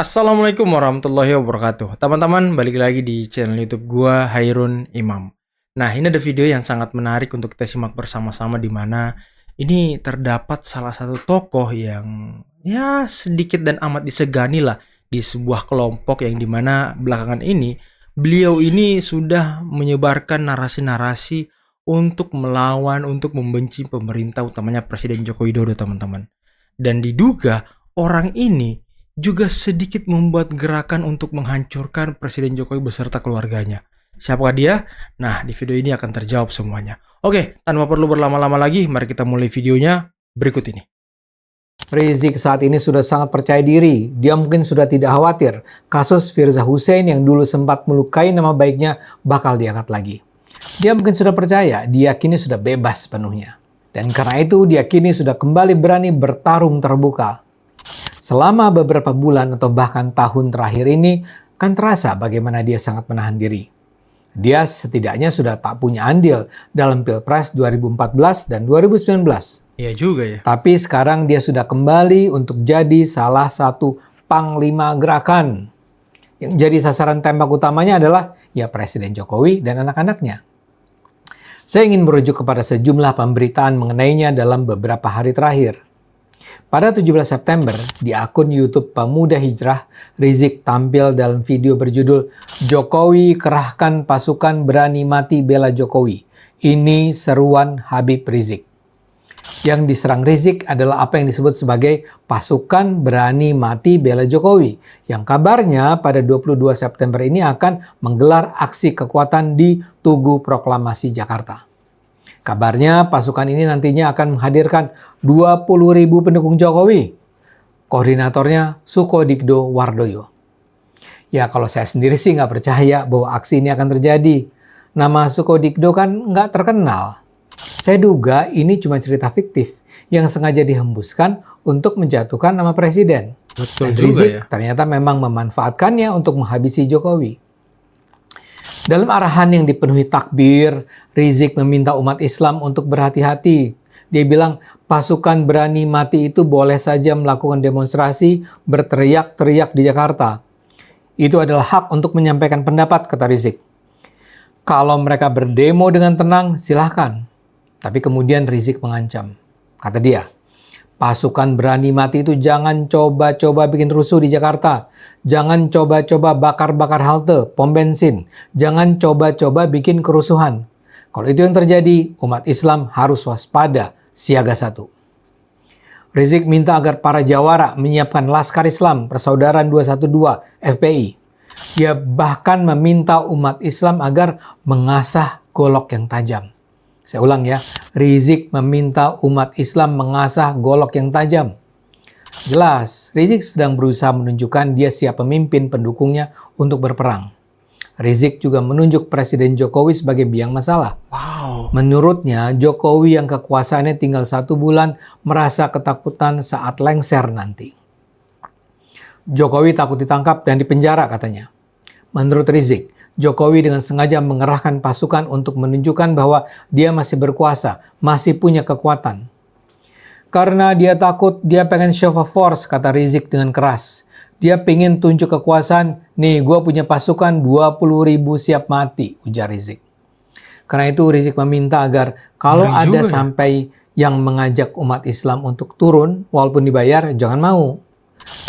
Assalamualaikum warahmatullahi wabarakatuh. Teman-teman, balik lagi di channel YouTube gua, Hairun Imam. Nah, ini ada video yang sangat menarik untuk kita simak bersama-sama, di mana ini terdapat salah satu tokoh yang ya sedikit dan amat disegani lah di sebuah kelompok, yang dimana belakangan ini beliau ini sudah menyebarkan narasi-narasi untuk melawan, untuk membenci pemerintah, utamanya Presiden Joko Widodo, teman-teman. Dan diduga orang ini juga sedikit membuat gerakan untuk menghancurkan Presiden Jokowi beserta keluarganya. Siapakah dia? Nah, di video ini akan terjawab semuanya. Oke, tanpa perlu berlama-lama lagi, mari kita mulai videonya berikut ini. Rizik saat ini sudah sangat percaya diri. Dia mungkin sudah tidak khawatir kasus Firza Hussein yang dulu sempat melukai nama baiknya bakal diangkat lagi. Dia mungkin sudah percaya, dia kini sudah bebas sepenuhnya. Dan karena itu dia kini sudah kembali berani bertarung terbuka. Selama beberapa bulan atau bahkan tahun terakhir ini, kan terasa bagaimana dia sangat menahan diri. Dia setidaknya sudah tak punya andil dalam Pilpres 2014 dan 2019. Iya juga ya. Tapi sekarang dia sudah kembali untuk jadi salah satu panglima gerakan. Yang jadi sasaran tembak utamanya adalah ya Presiden Jokowi dan anak-anaknya. Saya ingin merujuk kepada sejumlah pemberitaan mengenainya dalam beberapa hari terakhir. Pada 17 September, di akun YouTube Pemuda Hijrah, Rizik tampil dalam video berjudul "Jokowi Kerahkan Pasukan Berani Mati Bela Jokowi. Ini Seruan Habib Rizik." Yang diserang Rizik adalah apa yang disebut sebagai Pasukan Berani Mati Bela Jokowi, yang kabarnya pada 22 September ini akan menggelar aksi kekuatan di Tugu Proklamasi Jakarta. Kabarnya pasukan ini nantinya akan menghadirkan 20.000 pendukung Jokowi. Koordinatornya Sukodikdo Wardoyo. Ya, kalau saya sendiri sih nggak percaya bahwa aksi ini akan terjadi. Nama Sukodikdo kan nggak terkenal. Saya duga ini cuma cerita fiktif yang sengaja dihembuskan untuk menjatuhkan nama presiden. Betul Dan juga Rizik ya. ternyata memang memanfaatkannya untuk menghabisi Jokowi. Dalam arahan yang dipenuhi takbir, Rizik meminta umat Islam untuk berhati-hati. Dia bilang pasukan berani mati itu boleh saja melakukan demonstrasi, berteriak-teriak di Jakarta. Itu adalah hak untuk menyampaikan pendapat, kata Rizik. Kalau mereka berdemo dengan tenang, silahkan. Tapi kemudian Rizik mengancam. Kata dia, pasukan berani mati itu jangan coba-coba bikin rusuh di Jakarta. Jangan coba-coba bakar-bakar halte, pom bensin. Jangan coba-coba bikin kerusuhan. Kalau itu yang terjadi, umat Islam harus waspada, siaga satu. Rizik minta agar para jawara menyiapkan Laskar Islam Persaudaraan 212 FPI. Dia bahkan meminta umat Islam agar mengasah golok yang tajam. Saya ulang ya, Rizik meminta umat Islam mengasah golok yang tajam. Jelas, Rizik sedang berusaha menunjukkan dia siap memimpin pendukungnya untuk berperang. Rizik juga menunjuk Presiden Jokowi sebagai biang masalah. Wow. Menurutnya, Jokowi yang kekuasaannya tinggal 1 bulan merasa ketakutan saat lengser nanti. Jokowi takut ditangkap dan dipenjara, katanya. Menurut Rizik, Jokowi dengan sengaja mengerahkan pasukan untuk menunjukkan bahwa dia masih berkuasa, masih punya kekuatan. Karena dia takut, dia pengen show of force, kata Rizik dengan keras. Dia pengen tunjuk kekuasaan, nih gue punya pasukan 20.000 siap mati, ujar Rizik. Karena itu Rizik meminta agar kalau ada sampai yang mengajak umat Islam untuk turun, walaupun dibayar, jangan mau.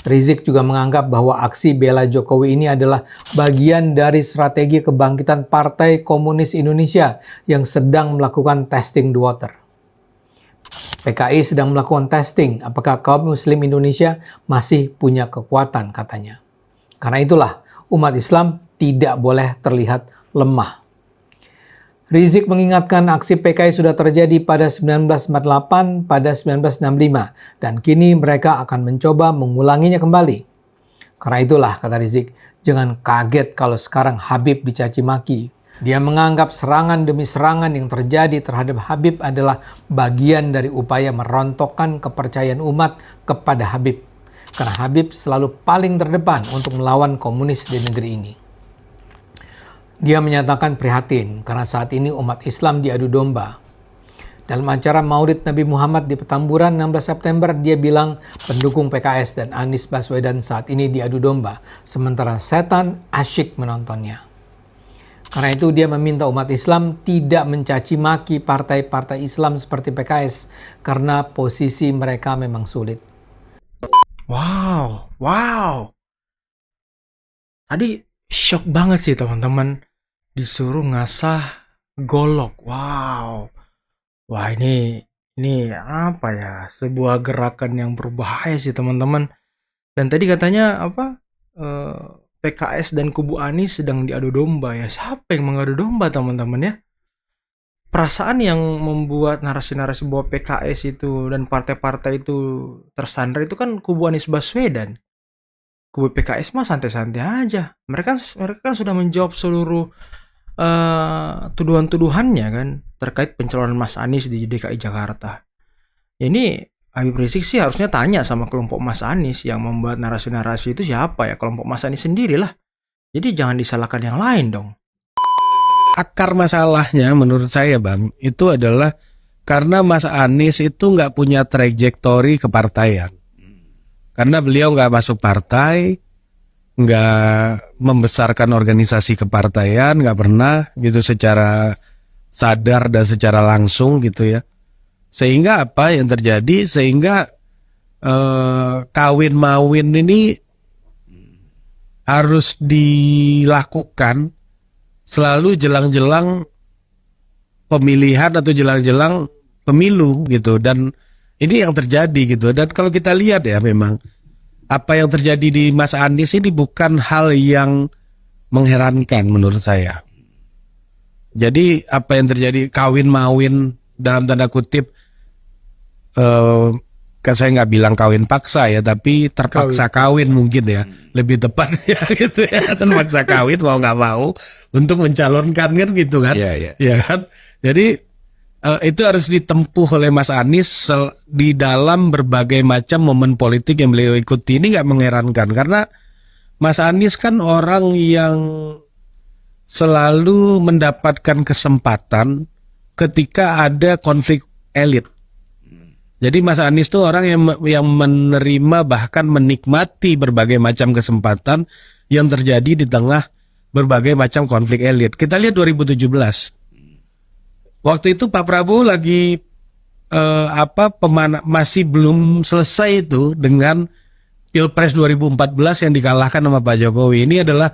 Rizik juga menganggap bahwa aksi bela Jokowi ini adalah bagian dari strategi kebangkitan Partai Komunis Indonesia yang sedang melakukan testing the water. PKI sedang melakukan testing apakah kaum muslim Indonesia masih punya kekuatan, katanya. Karena itulah umat Islam tidak boleh terlihat lemah. Rizik mengingatkan aksi PKI sudah terjadi pada 1948, pada 1965, dan kini mereka akan mencoba mengulanginya kembali. Karena itulah, kata Rizik, jangan kaget kalau sekarang Habib dicaci maki. Dia menganggap serangan demi serangan yang terjadi terhadap Habib adalah bagian dari upaya merontokkan kepercayaan umat kepada Habib. Karena Habib selalu paling terdepan untuk melawan komunis di negeri ini. Dia menyatakan prihatin karena saat ini umat Islam diadu domba. Dalam acara Maulid Nabi Muhammad di Petamburan 16 September, dia bilang pendukung PKS dan Anies Baswedan saat ini diadu domba, sementara setan asyik menontonnya. Karena itu dia meminta umat Islam tidak mencaci maki partai-partai Islam seperti PKS, karena posisi mereka memang sulit. Wow. Tadi shock banget sih teman-teman, disuruh ngasah golok. Wow. Wah, ini apa ya? Sebuah gerakan yang berbahaya sih teman-teman. Dan tadi katanya apa? PKS dan kubu Anies sedang diadu domba ya. Siapa yang mengadu domba teman-teman ya? Perasaan yang membuat narasi-narasi bahwa PKS itu dan partai-partai itu tersandra itu kan kubu Anies Baswedan. Kubu PKS mah santai-santai aja. Mereka kan sudah menjawab seluruh tuduhan-tuduhannya kan terkait pencalonan Mas Anies di DKI Jakarta. Ini Habib Rizik sih harusnya tanya sama kelompok Mas Anies yang membuat narasi-narasi itu siapa ya, kelompok Mas Anies sendirilah. Jadi jangan disalahkan yang lain dong. Akar masalahnya menurut saya Bang, itu adalah karena Mas Anies itu nggak punya trajektori kepartaian. Karena beliau nggak masuk partai, nggak membesarkan organisasi kepartaian, nggak pernah gitu secara sadar dan secara langsung gitu ya. Sehingga apa yang terjadi? Sehingga kawin mawin ini harus dilakukan selalu jelang-jelang pemilihan atau jelang-jelang pemilu gitu, dan ini yang terjadi gitu. Dan kalau kita lihat ya, memang apa yang terjadi di Mas Anies ini bukan hal yang mengherankan menurut saya. Jadi apa yang terjadi kawin mawin dalam tanda kutip, kan saya nggak bilang kawin paksa ya, tapi terpaksa kawin mungkin ya, lebih tepatnya gitu ya, terpaksa kawin mau nggak mau untuk mencalonkan kan gitu kan, ya kan. Jadi itu harus ditempuh oleh Mas Anies di dalam berbagai macam momen politik yang beliau ikuti. Ini nggak mengherankan karena Mas Anies kan orang yang selalu mendapatkan kesempatan ketika ada konflik elit. Jadi Mas Anies itu orang yang menerima bahkan menikmati berbagai macam kesempatan yang terjadi di tengah berbagai macam konflik elit. Kita lihat 2017. Waktu itu Pak Prabowo lagi masih belum selesai itu dengan Pilpres 2014 yang dikalahkan sama Pak Jokowi. Ini adalah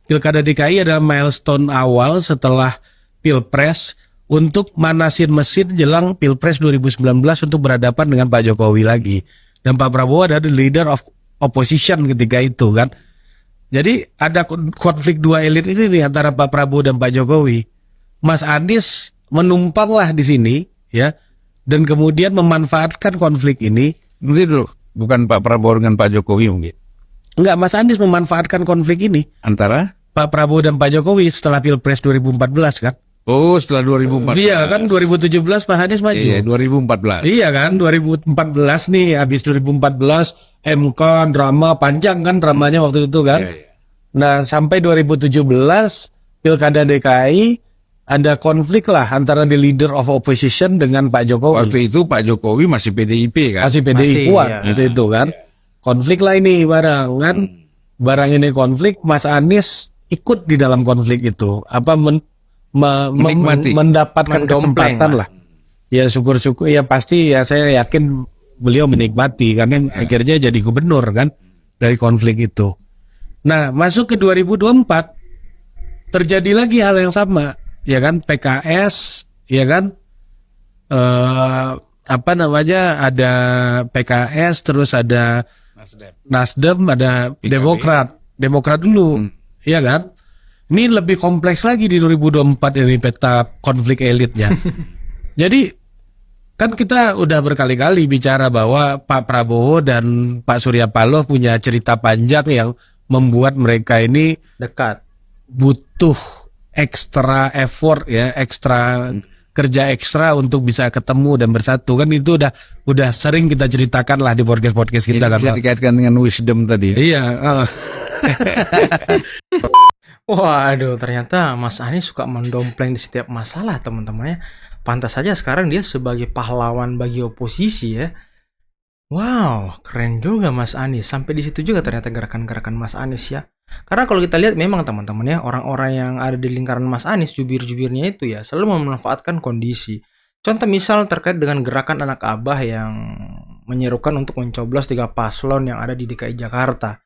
Pilkada DKI adalah milestone awal setelah Pilpres untuk manasin mesin jelang Pilpres 2019 untuk berhadapan dengan Pak Jokowi lagi. Dan Pak Prabowo adalah the leader of opposition ketika itu kan. Jadi ada konflik dua elit ini nih antara Pak Prabowo dan Pak Jokowi. Mas Anies menumpanglah di sini ya, dan kemudian memanfaatkan konflik ini. Mungkin dulu bukan Pak Prabowo dengan Pak Jokowi mungkin. Enggak, Mas Anies memanfaatkan konflik ini Antara Pak Prabowo dan Pak Jokowi setelah Pilpres 2014 kan. Oh, setelah 2014. Iya kan, 2017 Pak Anies maju. Iya, 2014. Iya kan, 2014 nih, habis 2014 MK drama panjang kan dramanya waktu itu kan. Iya. Nah, sampai 2017 Pilkada DKI ada konflik lah antara the leader of opposition dengan Pak Jokowi. Waktu itu Pak Jokowi masih PDIP kan. Masih PDI kuat ya. itu kan. Konflik lah ini barang kan. Barang ini konflik, Mas Anies ikut di dalam konflik itu. Apa Menikmati. mendapatkan Mendompleng kesempatan lah. lah. Ya syukur-syukur ya, pasti ya saya yakin beliau menikmati karena akhirnya jadi gubernur kan dari konflik itu. Nah, masuk ke 2024 terjadi lagi hal yang sama, ya kan, PKS, ya kan, ada PKS, terus ada Nasdem, ada Demokrat dulu, ya kan. Ini lebih kompleks lagi di 2024 ini peta konflik elitnya. Jadi kan kita udah berkali-kali bicara bahwa Pak Prabowo dan Pak Surya Paloh punya cerita panjang yang membuat mereka ini Dekat. butuh ekstra effort ya, kerja ekstra untuk bisa ketemu dan bersatu kan. Itu udah sering kita ceritakan lah di podcast kita kan. Bisa dikaitkan dengan wisdom tadi. Iya. Waduh, ternyata Mas Anies suka mendompleng di setiap masalah, teman-teman ya. Pantas saja sekarang dia sebagai pahlawan bagi oposisi ya. Wow, keren juga Mas Anies. Sampai di situ juga ternyata gerakan-gerakan Mas Anies ya. Karena kalau kita lihat memang teman-teman ya, orang-orang yang ada di lingkaran Mas Anies, jubir-jubirnya itu ya, selalu memanfaatkan kondisi. Contoh misal terkait dengan gerakan anak abah yang menyerukan untuk mencoblos 3 paslon yang ada di DKI Jakarta.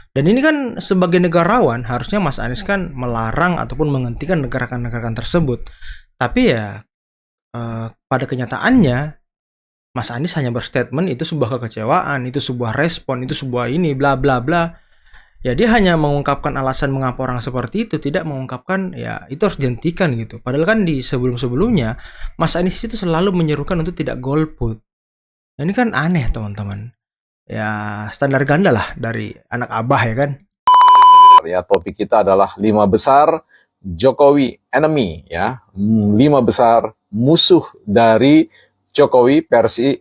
Dan ini kan sebagai negarawan harusnya Mas Anies kan melarang ataupun menghentikan gerakan-gerakan tersebut. Tapi ya pada kenyataannya Mas Anies hanya berstatement itu sebuah kekecewaan, itu sebuah respon, itu sebuah ini bla bla bla. Ya dia hanya mengungkapkan alasan mengapa orang seperti itu, tidak mengungkapkan ya itu harus dihentikan gitu. Padahal kan di sebelum-sebelumnya Mas Anies itu selalu menyerukan untuk tidak golput. Nah, ini kan aneh teman-teman. Ya standar ganda lah dari anak abah ya kan. Ya, topik kita adalah 5 besar Jokowi enemy ya. 5 besar musuh dari Jokowi versi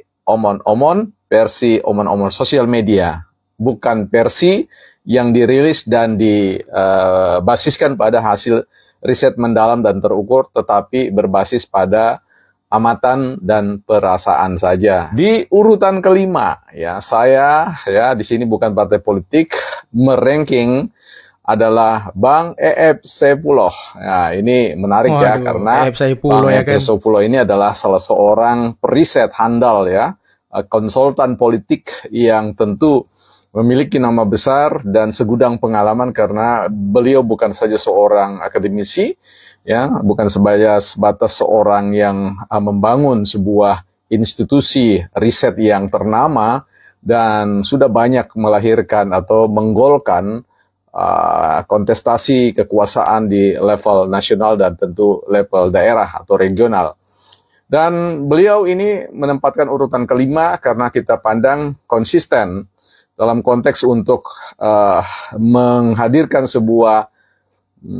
versi omon-omon sosial media. Bukan versi yang dirilis dan dibasiskan pada hasil riset mendalam dan terukur, tetapi berbasis pada amatan dan perasaan saja. Di urutan kelima, ya saya ya di sini bukan partai politik, meranking adalah Bang E.F. Saipuloh. Ya, ini menarik ya karena E.F. Saipuloh Bang ya E.F. kan. Saipuloh ini adalah salah seorang periset handal ya, konsultan politik yang tentu memiliki nama besar dan segudang pengalaman karena beliau bukan saja seorang akademisi, ya, bukan sebatas seorang yang membangun sebuah institusi riset yang ternama dan sudah banyak melahirkan atau menggolkan kontestasi kekuasaan di level nasional dan tentu level daerah atau regional. Dan beliau ini menempatkan urutan kelima karena kita pandang konsisten dalam konteks untuk menghadirkan sebuah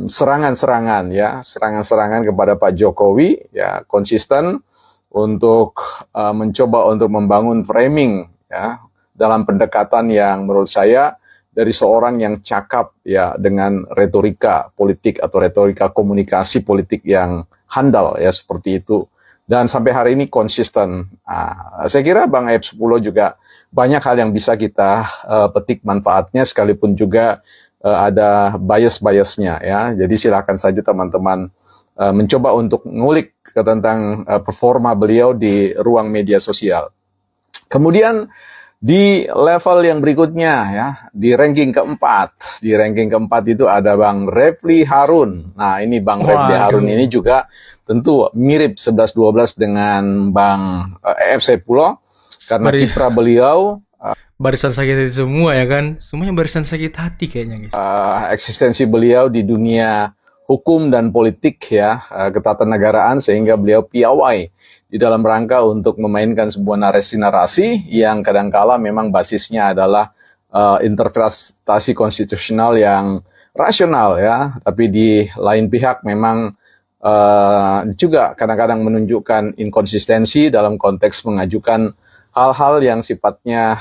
serangan-serangan ya, serangan-serangan kepada Pak Jokowi ya, konsisten untuk mencoba untuk membangun framing ya dalam pendekatan yang menurut saya dari seorang yang cakap ya dengan retorika politik atau retorika komunikasi politik yang handal ya seperti itu. Dan sampai hari ini konsisten. Saya kira Bang F10 juga banyak hal yang bisa kita petik manfaatnya sekalipun juga ada bias-biasnya ya. Jadi silakan saja teman-teman mencoba untuk ngulik tentang performa beliau di ruang media sosial. Kemudian di level yang berikutnya ya, di ranking keempat itu ada Bang Refli Harun. Nah ini Bang Refli Harun ini juga tentu mirip 11-12 dengan Bang E.F. Saipuloh karena kiprah beliau barisan sakit hati semua ya kan, semuanya barisan sakit hati kayaknya guys. Eksistensi beliau di dunia hukum dan politik ya, ketatanegaraan sehingga beliau piawai di dalam rangka untuk memainkan sebuah narasi-narasi yang kadangkala memang basisnya adalah interpretasi konstitusional yang rasional ya, tapi di lain pihak memang juga kadang-kadang menunjukkan inkonsistensi dalam konteks mengajukan hal-hal yang sifatnya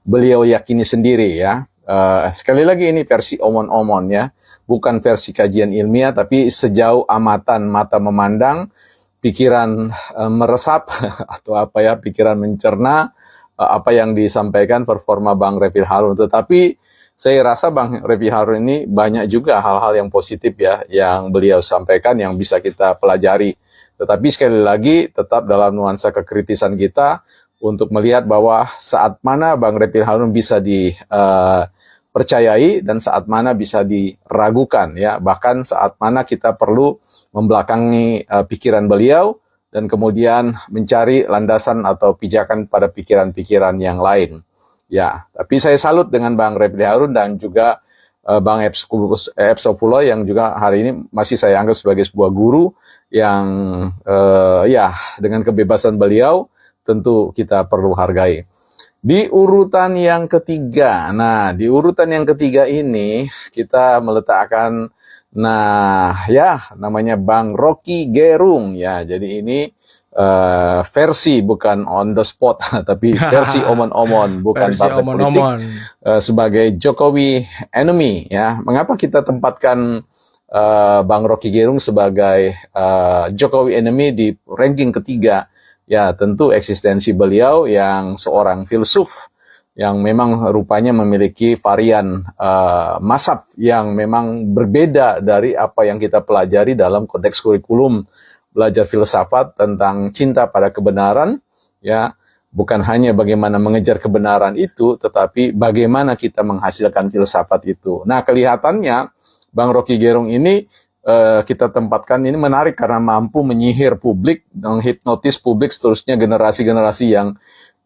beliau yakini sendiri ya. Sekali lagi ini versi omon-omon ya, bukan versi kajian ilmiah, tapi sejauh amatan mata memandang, pikiran meresap atau apa ya, pikiran mencerna apa yang disampaikan performa Bang Refli Harun. Tetapi saya rasa Bang Refli Harun ini banyak juga hal-hal yang positif ya yang beliau sampaikan yang bisa kita pelajari. Tetapi sekali lagi tetap dalam nuansa kekritisan kita untuk melihat bahwa saat mana Bang Refli Harun bisa dipercayai dan saat mana bisa diragukan ya, bahkan saat mana kita perlu membelakangi pikiran beliau dan kemudian mencari landasan atau pijakan pada pikiran-pikiran yang lain. Ya, tapi saya salut dengan Bang Refli Harun dan juga Bang E.F. Saipuloh yang juga hari ini masih saya anggap sebagai sebuah guru yang ya dengan kebebasan beliau tentu kita perlu hargai. Di urutan yang ketiga, nah di urutan yang ketiga ini kita meletakkan, nah ya namanya Bang Rocky Gerung ya. Jadi ini versi bukan on the spot tapi versi omon-omon bukan Versi partai politik omon-omon. sebagai Jokowi enemy ya. Mengapa kita tempatkan Bang Rocky Gerung sebagai Jokowi enemy di ranking ketiga? Ya tentu eksistensi beliau yang seorang filsuf yang memang rupanya memiliki varian mazhab yang memang berbeda dari apa yang kita pelajari dalam konteks kurikulum belajar filsafat tentang cinta pada kebenaran, ya bukan hanya bagaimana mengejar kebenaran itu, tetapi bagaimana kita menghasilkan filsafat itu. Nah kelihatannya Bang Rocky Gerung ini kita tempatkan ini menarik karena mampu menyihir publik, menghipnotis publik, seterusnya generasi-generasi yang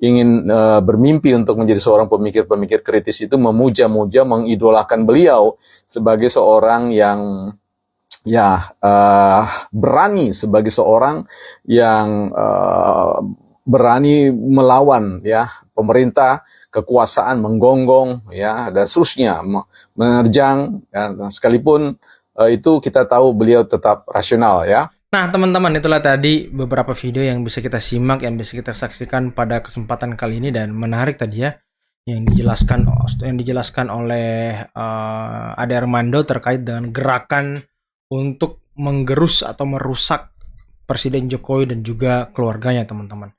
ingin bermimpi untuk menjadi seorang pemikir-pemikir kritis itu memuja-muja, mengidolakan beliau sebagai seorang yang berani, sebagai seorang yang berani melawan ya pemerintah, kekuasaan, menggonggong ya dan seterusnya, menerjang ya, sekalipun itu kita tahu beliau tetap rasional ya. Nah, teman-teman, itulah tadi beberapa video yang bisa kita simak, yang bisa kita saksikan pada kesempatan kali ini, dan menarik tadi ya yang dijelaskan oleh Ade Armando terkait dengan gerakan untuk menggerus atau merusak Presiden Jokowi dan juga keluarganya, teman-teman.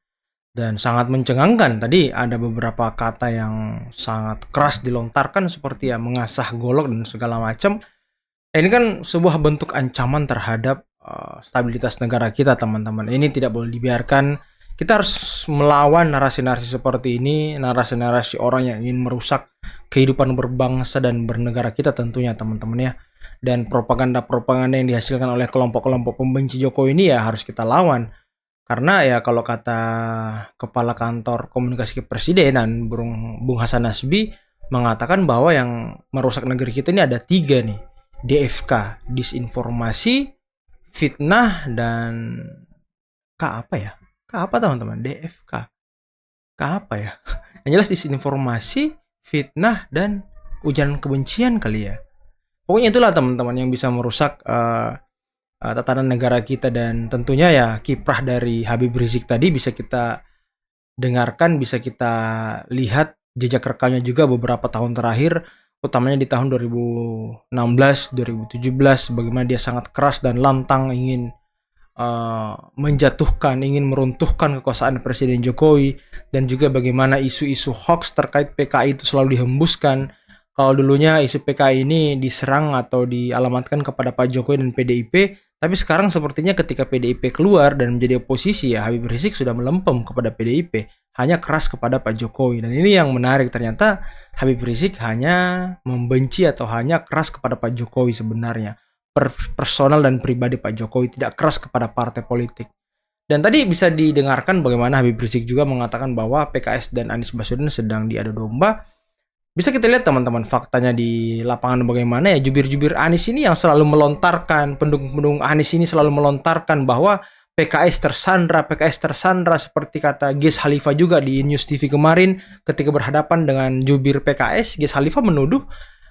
Dan sangat mencengangkan, tadi ada beberapa kata yang sangat keras dilontarkan seperti ya mengasah golok dan segala macam. Ini kan sebuah bentuk ancaman terhadap stabilitas negara kita, teman-teman. Ini tidak boleh dibiarkan. Kita harus melawan narasi-narasi seperti ini, narasi-narasi orang yang ingin merusak kehidupan berbangsa dan bernegara kita tentunya, teman-teman ya. Dan propaganda-propaganda yang dihasilkan oleh kelompok-kelompok pembenci Jokowi ini ya harus kita lawan. Karena ya kalau kata Kepala Kantor Komunikasi Kepresidenan Bung Hasan Nasbi mengatakan bahwa yang merusak negeri kita ini ada 3 nih. DFK, disinformasi, fitnah, dan apa ya? Apa teman-teman? DFK. Apa ya? Yang jelas disinformasi, fitnah, dan ujaran kebencian kali ya. Pokoknya itulah teman-teman yang bisa merusak tatanan negara kita, dan tentunya ya kiprah dari Habib Rizik tadi bisa kita dengarkan, bisa kita lihat jejak rekamnya juga beberapa tahun terakhir, utamanya di tahun 2016, 2017, bagaimana dia sangat keras dan lantang ingin menjatuhkan, ingin meruntuhkan kekuasaan Presiden Jokowi, dan juga bagaimana isu-isu hoax terkait PKI itu selalu dihembuskan. Kalau dulunya isu PKI ini diserang atau dialamatkan kepada Pak Jokowi dan PDIP, tapi sekarang sepertinya ketika PDIP keluar dan menjadi oposisi ya Habib Rizik sudah melempem kepada PDIP, hanya keras kepada Pak Jokowi. Dan ini yang menarik, ternyata Habib Rizik hanya membenci atau hanya keras kepada Pak Jokowi sebenarnya. Personal dan pribadi Pak Jokowi, tidak keras kepada partai politik. Dan tadi bisa didengarkan bagaimana Habib Rizik juga mengatakan bahwa PKS dan Anies Baswedan sedang diadu domba. Bisa kita lihat teman-teman faktanya di lapangan bagaimana ya jubir-jubir Anies ini yang selalu melontarkan, pendukung-pendukung Anies ini selalu melontarkan bahwa PKS tersandra seperti kata Ges Khalifah juga di News TV kemarin ketika berhadapan dengan jubir PKS. Ges Khalifah menuduh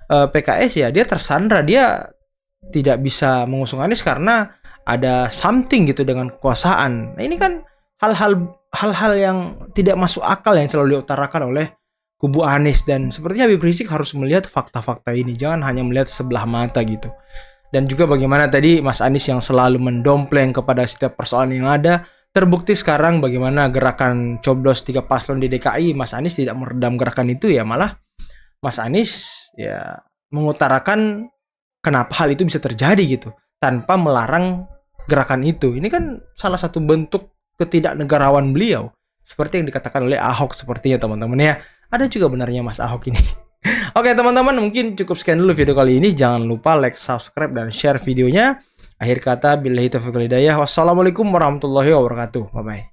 PKS ya dia tersandra, dia tidak bisa mengusung Anies karena ada something gitu dengan kekuasaan. Nah ini kan hal-hal yang tidak masuk akal yang selalu diutarakan oleh kubu Anies, dan sepertinya Habib Rizik harus melihat fakta-fakta ini, jangan hanya melihat sebelah mata gitu. Dan juga bagaimana tadi Mas Anies yang selalu mendompleng kepada setiap persoalan yang ada, terbukti sekarang bagaimana gerakan coblos 3 paslon di DKI, Mas Anies tidak meredam gerakan itu ya, malah Mas Anies ya mengutarakan kenapa hal itu bisa terjadi gitu, tanpa melarang gerakan itu. Ini kan salah satu bentuk ketidaknegarawan beliau, seperti yang dikatakan oleh Ahok sepertinya teman-teman ya. Ada juga benarnya Mas Ahok ini. Oke teman-teman, mungkin cukup sekian dulu video kali ini. Jangan lupa like, subscribe, dan share videonya. Akhir kata, billahi taufiq wal hidayah. Wassalamualaikum warahmatullahi wabarakatuh. Bye-bye.